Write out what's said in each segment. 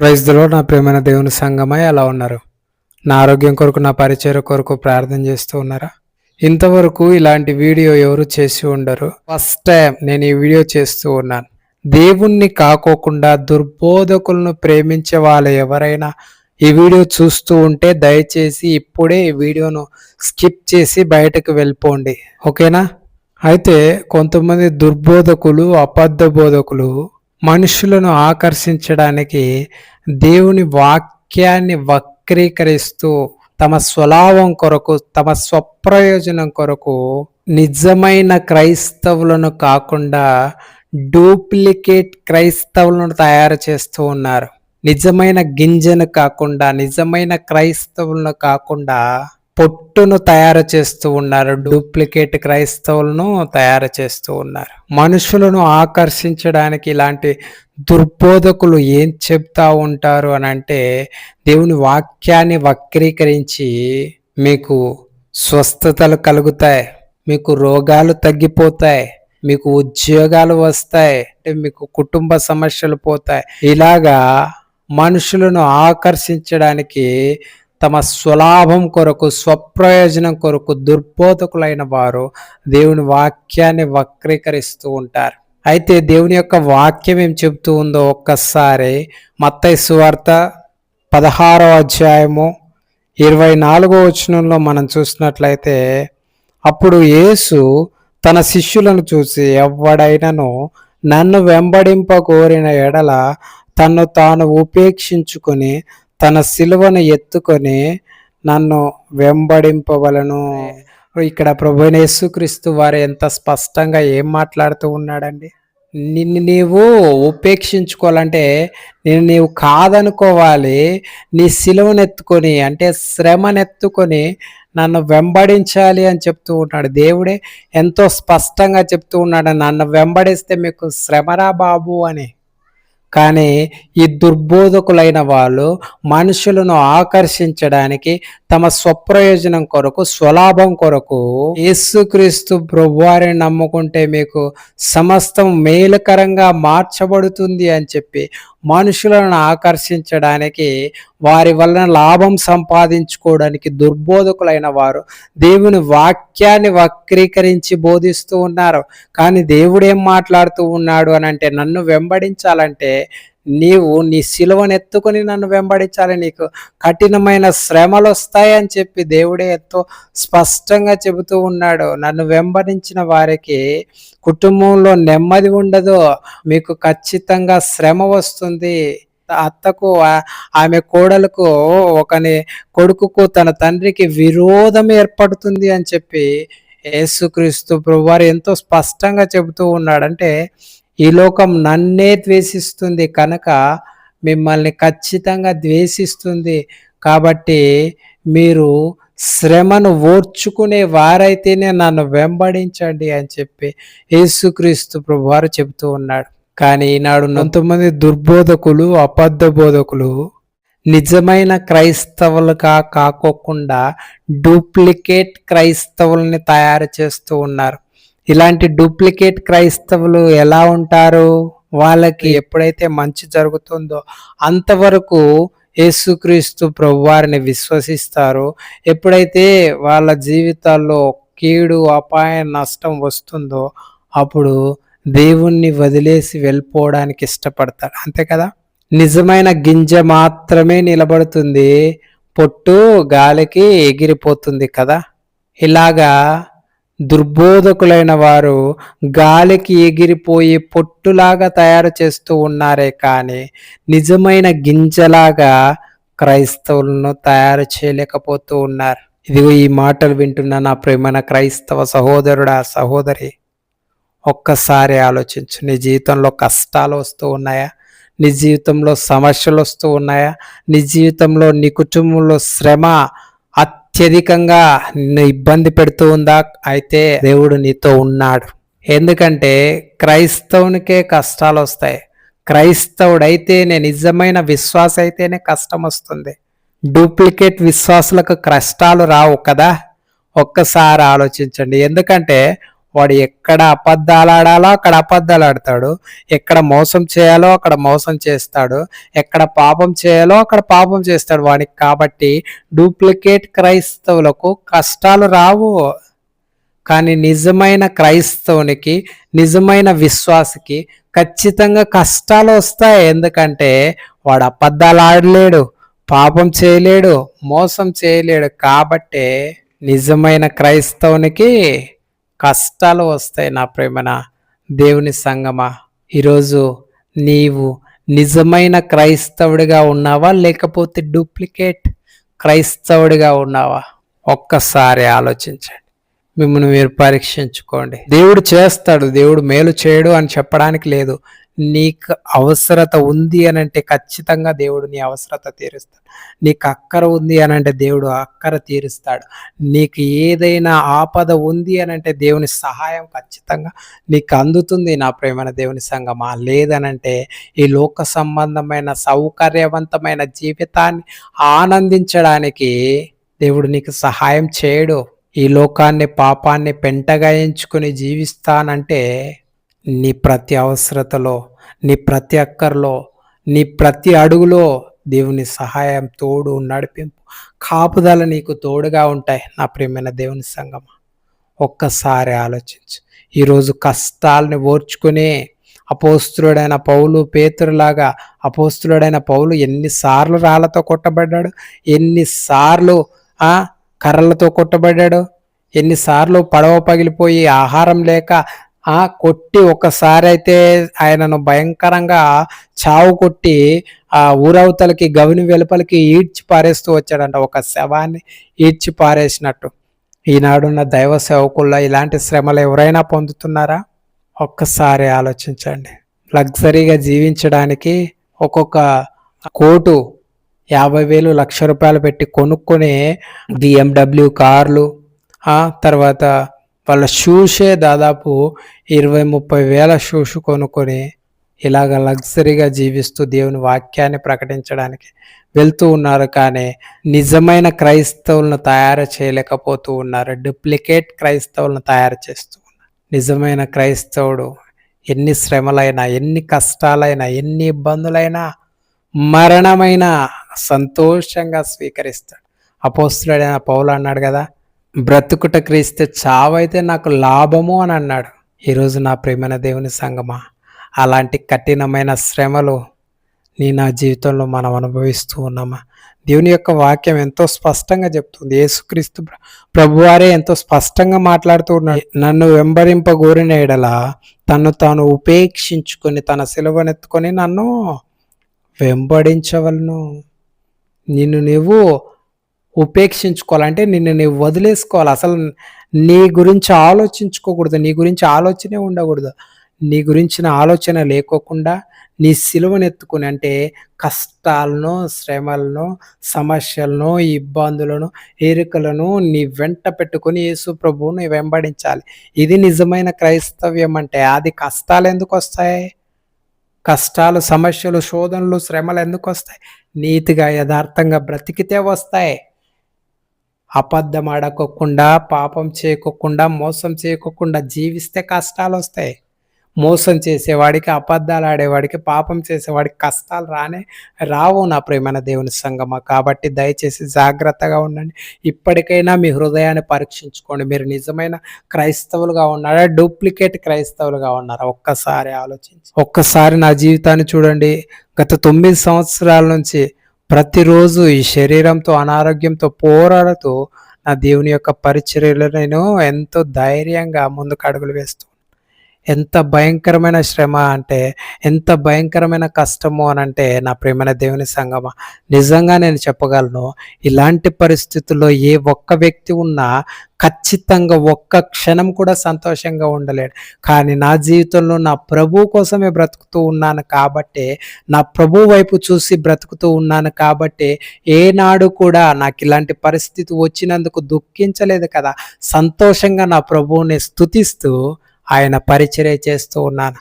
Praise the lord. నా ప్రియమైన దేవుని సంగమై ఎలా ఉన్నారు? నా ఆరోగ్యం కొరకు, నా పరిచర్య కొరకు ప్రార్థన చేస్తూ ఉన్నారా? ఇంతవరకు ఇలాంటి వీడియో ఎవరు చేసి ఉండరు. ఫస్ట్ టైం నేను ఈ వీడియో చేస్తూ ఉన్నాను. దేవుణ్ణి కాకోకుండా దుర్బోధకులను ప్రేమించే వాళ్ళు ఎవరైనా ఈ వీడియో చూస్తూ ఉంటే దయచేసి ఇప్పుడే ఈ వీడియోను స్కిప్ చేసి బయటకు వెళ్ళిపోండి. ఓకేనా? అయితే కొంతమంది దుర్బోధకులు, అబద్ధ బోధకులు మనుషులను ఆకర్షించడానికి దేవుని వాక్యాన్ని వక్రీకరిస్తూ తమ స్వలాభం కొరకు, తమ స్వప్రయోజనం కొరకు నిజమైన క్రైస్తవులను కాకుండా డూప్లికేట్ క్రైస్తవులను తయారు చేస్తూ ఉన్నారు. నిజమైన గింజను కాకుండా, నిజమైన క్రైస్తవులను కాకుండా పొట్టును తయారు చేస్తూ ఉన్నారు. డూప్లికేట్ క్రైస్తవులను తయారు చేస్తూ ఉన్నారు. మనుషులను ఆకర్షించడానికి ఇలాంటి దుర్బోధకులు ఏం చెప్తా ఉంటారు అని అంటే, దేవుని వాక్యాన్ని వక్రీకరించి మీకు స్వస్థతలు కలుగుతాయి, మీకు రోగాలు తగ్గిపోతాయి, మీకు ఉద్యోగాలు వస్తాయి, అంటే మీకు కుటుంబ సమస్యలు పోతాయి. ఇలాగా మనుషులను ఆకర్షించడానికి తమ స్వలాభం కొరకు, స్వప్రయోజనం కొరకు దుర్బోధకులైన వారు దేవుని వాక్యాన్ని వక్రీకరిస్తూ ఉంటారు. అయితే దేవుని యొక్క వాక్యం ఏం చెబుతూ ఉందో ఒక్కసారి మత్తయి సువార్త 16వ అధ్యాయము 24వ వచనంలో మనం చూసినట్లయితే, అప్పుడు యేసు తన శిష్యులను చూసి, ఎవడైనను నన్ను వెంబడింప కోరిన ఎడల తన్ను తాను ఉపేక్షించుకొని తన సిలువను ఎత్తుకొని నన్ను వెంబడింపవలను. ఇక్కడ ప్రభువైన యేసుక్రీస్తు వారు ఎంత స్పష్టంగా ఏం మాట్లాడుతూ ఉన్నాడండి. నిన్ను నీవు ఉపేక్షించుకోవాలంటే నేను నీవు కాదనుకోవాలి. నీ సిలువను ఎత్తుకొని, అంటే శ్రమనెత్తుకొని నన్ను వెంబడించాలి అని చెప్తూ ఉన్నాడు. దేవుడే ఎంతో స్పష్టంగా చెప్తూ ఉన్నాడు, నన్ను వెంబడిస్తే మీకు శ్రమరా బాబు అని. కానీ ఈ దుర్బోధకులైన వాళ్ళు మనుషులను ఆకర్షించడానికి తమ స్వప్రయోజనం కొరకు, స్వలాభం కొరకు యేసుక్రీస్తు ప్రభువారిని నమ్ముకుంటే మీకు సమస్తం మేలుకరంగా మార్చబడుతుంది అని చెప్పి మనుషులను ఆకర్షించడానికి, వారి వలన లాభం సంపాదించుకోవడానికి దుర్బోధకులైన వారు దేవుని వాక్యాన్ని వక్రీకరించి బోధిస్తూ ఉన్నారు. కానీ దేవుడు ఏం మాట్లాడుతూ ఉన్నాడు అని అంటే, నన్ను వెంబడించాలంటే నీవు నీ సిలువను ఎత్తుకొని నన్ను వెంబడించాలి, నీకు కఠినమైన శ్రమలు వస్తాయని చెప్పి దేవుడే ఎంతో స్పష్టంగా చెబుతూ ఉన్నాడు. నన్ను వెంబడించిన వారికి కుటుంబంలో నెమ్మది ఉండదు, మీకు ఖచ్చితంగా శ్రమ వస్తుంది. అత్తకు, ఆమె కోడలకు, ఒకని కొడుకుకు తన తండ్రికి విరోధం ఏర్పడుతుంది అని చెప్పి యేసుక్రీస్తు ప్రభువారు ఎంతో స్పష్టంగా చెబుతూ ఉన్నాడు. అంటే ఈ లోకం నన్నే ద్వేషిస్తుంది కనుక మిమ్మల్ని ఖచ్చితంగా ద్వేషిస్తుంది. కాబట్టి మీరు శ్రమను ఓర్చుకునే వారైతేనే నన్ను వెంబడించండి అని చెప్పి యేసుక్రీస్తు ప్రభువారు చెబుతూ ఉన్నాడు. కానీ ఈనాడు కొంతమంది దుర్బోధకులు, అబద్ధ బోధకులు నిజమైన క్రైస్తవులుగా కాకోకుండా డూప్లికేట్ క్రైస్తవుల్ని తయారు చేస్తూ ఉన్నారు. ఇలాంటి డూప్లికేట్ క్రైస్తవులు ఎలా ఉంటారు? వాళ్ళకి ఎప్పుడైతే మంచి జరుగుతుందో అంతవరకు యేసుక్రీస్తు ప్రభువారిని విశ్వసిస్తారు. ఎప్పుడైతే వాళ్ళ జీవితాల్లో కీడు, అపాయం, నష్టం వస్తుందో అప్పుడు దేవుణ్ణి వదిలేసి వెళ్ళిపోవడానికి ఇష్టపడతారు. అంతే కదా? నిజమైన గింజ మాత్రమే నిలబడుతుంది, పొట్టు గాలికి ఎగిరిపోతుంది కదా. ఇలాగా దుర్బోధకులైన వారు గాలికి ఎగిరిపోయి పొట్టులాగా తయారు చేస్తూ ఉన్నారే కానీ నిజమైన గింజలాగా క్రైస్తవులను తయారు చేయలేకపోతూ ఉన్నారు. ఇదిగో ఈ మాటలు వింటున్న నా ప్రియమైన క్రైస్తవ సహోదరుడా, సహోదరి, ఒక్కసారి ఆలోచించు. నీ జీవితంలో కష్టాలు వస్తూ ఉన్నాయా? నీ జీవితంలో సమస్యలు వస్తూ ఉన్నాయా? నీ జీవితంలో, నీ కుటుంబంలో శ్రమ అత్యధికంగా నిన్ను ఇబ్బంది పెడుతూ ఉందా? అయితే దేవుడు నీతో ఉన్నాడు. ఎందుకంటే క్రైస్తవునికే కష్టాలు వస్తాయి. క్రైస్తవుడైతేనే, నిజమైన విశ్వాస అయితేనే కష్టం వస్తుంది. డూప్లికేట్ విశ్వాసులకు కష్టాలు రావు కదా. ఒక్కసారి ఆలోచించండి. ఎందుకంటే వాడు ఎక్కడ అబద్ధాలు ఆడాలో అక్కడ అబద్ధాలు ఆడతాడు, ఎక్కడ మోసం చేయాలో అక్కడ మోసం చేస్తాడు, ఎక్కడ పాపం చేయాలో అక్కడ పాపం చేస్తాడు వాడికి. కాబట్టి డూప్లికేట్ క్రైస్తవులకు కష్టాలు రావు. కానీ నిజమైన క్రైస్తవునికి, నిజమైన విశ్వాసికి ఖచ్చితంగా కష్టాలు వస్తాయి. ఎందుకంటే వాడు అబద్ధాలు ఆడలేడు, పాపం చేయలేడు, మోసం చేయలేడు. కాబట్టే నిజమైన క్రైస్తవునికి కష్టాలు వస్తాయి. నా ప్రేమన దేవుని సంగమా, ఈరోజు నీవు నిజమైన క్రైస్తవుడిగా ఉన్నావా లేకపోతే డూప్లికేట్ క్రైస్తవుడిగా ఉన్నావా? ఒక్కసారి ఆలోచించండి, మిమ్మల్ని మీరు పరీక్షించుకోండి. దేవుడు చేస్తాడు, దేవుడు మేలు చేయడు అని చెప్పడానికి లేదు. నీకు అవసరత ఉంది అని అంటే ఖచ్చితంగా దేవుడు నీ అవసరత తీరుస్తాడు. నీకు అక్కర ఉంది అని అంటే దేవుడు అక్కర తీరుస్తాడు. నీకు ఏదైనా ఆపద ఉంది అని అంటే దేవుని సహాయం ఖచ్చితంగా నీకు అందుతుంది. నా ప్రేమైన దేవుని సంగమా, లేదనంటే ఈ లోక సంబంధమైన సౌకర్యవంతమైన జీవితాన్ని ఆనందించడానికి దేవుడు నీకు సహాయం చేయడు. ఈ లోకాన్ని, పాపాన్ని పెంటగా ఎంచుకుని జీవిస్తానంటే నీ ప్రతి అవసరతలో, నీ ప్రతి అక్కర్లో, నీ ప్రతి అడుగులో దేవుని సహాయం, తోడు, నడిపింపు, కాపుదల నీకు తోడుగా ఉంటాయి. నా ప్రియమైన దేవుని సంగమా, ఒక్కసారి ఆలోచించు. ఈరోజు కష్టాలని ఓర్చుకుని అపోస్తులుడైన పౌలు, పేతురులాగా అపోస్తులుడైన పౌలు ఎన్నిసార్లు రాళ్లతో కొట్టబడ్డాడు, ఎన్నిసార్లు కర్రలతో కొట్టబడ్డాడు, ఎన్నిసార్లు పడవ పగిలిపోయి ఆహారం లేక కొట్టి, ఒకసారి అయితే ఆయనను భయంకరంగా చావు కొట్టి ఊరవతలకి గవిని వెలుపలికి ఈడ్చి పారేస్తూ వచ్చాడంట, ఒక శవాన్ని ఈడ్చి పారేసినట్టు. ఈనాడున్న దైవ సేవకుల్లో ఇలాంటి శ్రమలు ఎవరైనా పొందుతున్నారా? ఒక్కసారి ఆలోచించండి. లగ్జరీగా జీవించడానికి ఒక్కొక్క కోటు 50,000 1,00,000 పెట్టి కొనుక్కొని BMW కార్లు, తర్వాత వాళ్ళ షూసే దాదాపు 20-30 వేల షూస్ కొనుక్కొని ఇలాగ లగ్జరీగా జీవిస్తూ దేవుని వాక్యాన్ని ప్రకటించడానికి వెళ్తూ ఉన్నారు. కానీ నిజమైన క్రైస్తవులను తయారు చేయలేకపోతూ ఉన్నారు. డూప్లికేట్ క్రైస్తవులను తయారు చేస్తూ ఉన్నారు. నిజమైన క్రైస్తవుడు ఎన్ని శ్రమలైనా, ఎన్ని కష్టాలైనా, ఎన్ని ఇబ్బందులైనా, మరణమైన సంతోషంగా స్వీకరిస్తాడు. అపోస్తులుడైన పౌలు అన్నాడు కదా, బ్రతుకుట క్రీస్తే, చావైతే నాకు లాభము అని అన్నాడు. ఈరోజు నా ప్రియమైన దేవుని సంగమా, అలాంటి కఠినమైన శ్రమలు నా జీవితంలో మనం అనుభవిస్తూ ఉన్నామా? దేవుని యొక్క వాక్యం ఎంతో స్పష్టంగా చెప్తుంది. యేసుక్రీస్తు ప్రభువారే ఎంతో స్పష్టంగా మాట్లాడుతూ ఉన్నాడు. నన్ను వెంబడింపగోరిన ఎడల తను తాను ఉపేక్షించుకొని తన సిలువనెత్తుకొని నన్ను వెంబడించవలను. నిన్ను నువ్వు ఉపేక్షించుకోవాలంటే నిన్ను నువ్వు వదిలేసుకోవాలి. అసలు నీ గురించి ఆలోచించుకోకూడదు, నీ గురించి ఆలోచనే ఉండకూడదు. నీ గురించిన ఆలోచన లేకోకుండా నీ సిలువనెత్తుకుని, అంటే కష్టాలను, శ్రమలను, సమస్యలను, ఇబ్బందులను, ఎరుకలను నీ వెంట పెట్టుకుని యేసు ప్రభువుని వెంబడించాలి. ఇది నిజమైన క్రైస్తవ్యం. అంటే అది కష్టాలు ఎందుకు వస్తాయి? కష్టాలు, సమస్యలు, శోధనలు, శ్రమలు ఎందుకు వస్తాయి? నీతిగా, యథార్థంగా బ్రతికితే వస్తాయి. అబద్ధం ఆడకోకుండా, పాపం చేయకోకుండా, మోసం చేయకోకుండా జీవిస్తే కష్టాలు వస్తాయి. మోసం చేసేవాడికి, అబద్ధాలు ఆడేవాడికి, పాపం చేసేవాడికి కష్టాలు రావు. నా ప్రియమైన దేవుని సంగమా, కాబట్టి దయచేసి జాగ్రత్తగా ఉండండి. ఇప్పటికైనా మీ హృదయాన్ని పరీక్షించుకోండి. మీరు నిజమైన క్రైస్తవులుగా ఉన్నారా, డూప్లికేట్ క్రైస్తవులుగా ఉన్నారా? ఒక్కసారి ఆలోచించి, ఒక్కసారి నా జీవితాన్ని చూడండి. గత 9 సంవత్సరాల నుంచి ప్రతిరోజు ఈ శరీరంతో, అనారోగ్యంతో పోరాడుతూ నా దేవుని యొక్క పరిచర్యలో నేను ఎంతో ధైర్యంగా ముందుకు అడుగులు వేస్తూ, ఎంత భయంకరమైన శ్రమ అంటే, ఎంత భయంకరమైన కష్టము అని అంటే, నా ప్రియమైన దేవుని సంగమా, నిజంగా నేను చెప్పగలను, ఇలాంటి పరిస్థితుల్లో ఏ ఒక్క వ్యక్తి ఉన్నా ఖచ్చితంగా ఒక్క క్షణం కూడా సంతోషంగా ఉండలేడు. కానీ నా జీవితంలో నా ప్రభు కోసమే బ్రతుకుతూ ఉన్నాను కాబట్టి, నా ప్రభు వైపు చూసి బ్రతుకుతూ ఉన్నాను కాబట్టి, ఏనాడు కూడా నాకు ఇలాంటి పరిస్థితి వచ్చినందుకు దుఃఖించలేదు కదా, సంతోషంగా నా ప్రభువుని స్తుతిస్తూ ఆయన పరిచర్య చేస్తూ ఉన్నాను.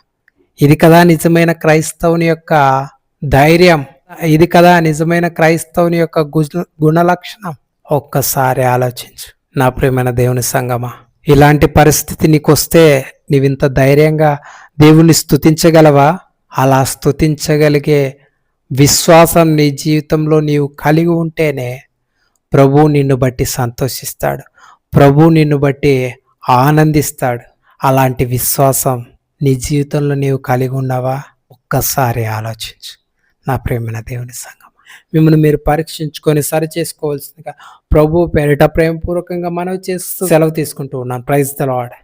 ఇది కదా నిజమైన క్రైస్తవుని యొక్క ధైర్యం, ఇది కదా నిజమైన క్రైస్తవుని యొక్క గుణ లక్షణం. ఒక్కసారి ఆలోచించు నా ప్రియమైన దేవుని సంగమా. ఇలాంటి పరిస్థితి నీకొస్తే నీవింత ధైర్యంగా దేవుణ్ణి స్తుతించగలవా? అలా స్తుతించగలిగే విశ్వాసం నీ జీవితంలో నీవు కలిగి ఉంటేనే ప్రభువు నిన్ను బట్టి సంతోషిస్తాడు. ప్రభువు నిన్ను బట్టి ఆనందిస్తాడు. అలాంటి విశ్వాసం నీ జీవితంలో నీవు కలిగి ఉన్నావా? ఒక్కసారి ఆలోచించు. నా ప్రియమైన దేవుని సంగమా, మిమ్మల్ని మీరు పరీక్షించుకొని సరి చేసుకోవాల్సిందిగా ప్రభువు పేరిట ప్రేమపూర్వకంగా మనవి చేస్తూ సెలవు తీసుకుంటూ ఉన్నాను. Praise the lord.